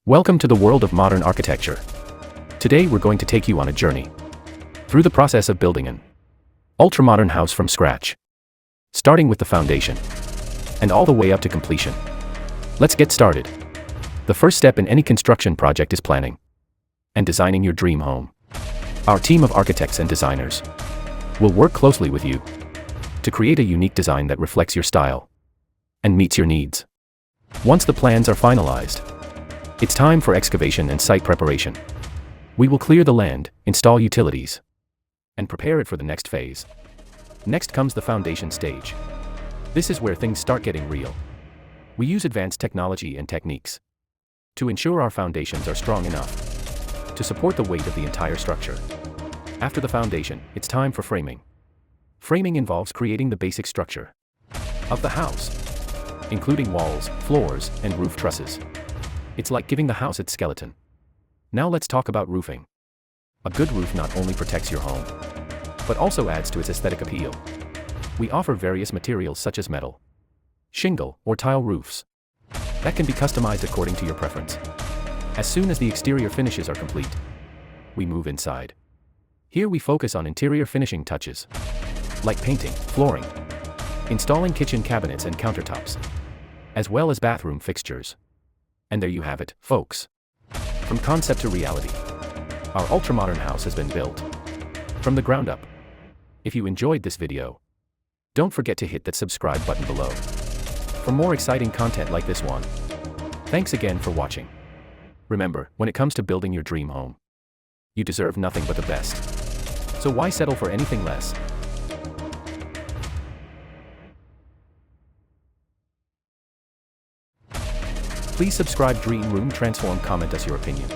Welcome to the world of modern architecture. Today we're going to take you on a journey through the process of building an ultra-modern house from scratch, starting with the foundation and all the way up to completion. Let's get started. The first step in any construction project is planning and designing your dream home. Our team of architects and designers will work closely with you to create a unique design that reflects your style and meets your needs. Once the plans are finalized, it's time for excavation and site preparation. We will clear the land, install utilities, and prepare it for the next phase. Next comes the foundation stage. This is where things start getting real. We use advanced technology and techniques to ensure our foundations are strong enough to support the weight of the entire structure. After the foundation, it's time for framing. Framing involves creating the basic structure of the house, including walls, floors, and roof trusses. It's like giving the house its skeleton. Now let's talk about roofing. A good roof not only protects your home, but also adds to its aesthetic appeal. We offer various materials such as metal, shingle, or tile roofs that can be customized according to your preference. As soon as the exterior finishes are complete, we move inside. Here we focus on interior finishing touches, like painting, flooring, installing kitchen cabinets and countertops, as well as bathroom fixtures. And there you have it, folks. From concept to reality, our ultramodern house has been built from the ground up. If you enjoyed this video, don't forget to hit that subscribe button below for more exciting content like this one. Thanks again for watching. Remember, when it comes to building your dream home, you deserve nothing but the best. So why settle for anything less? Please subscribe, dream room, transform, comment us your opinion.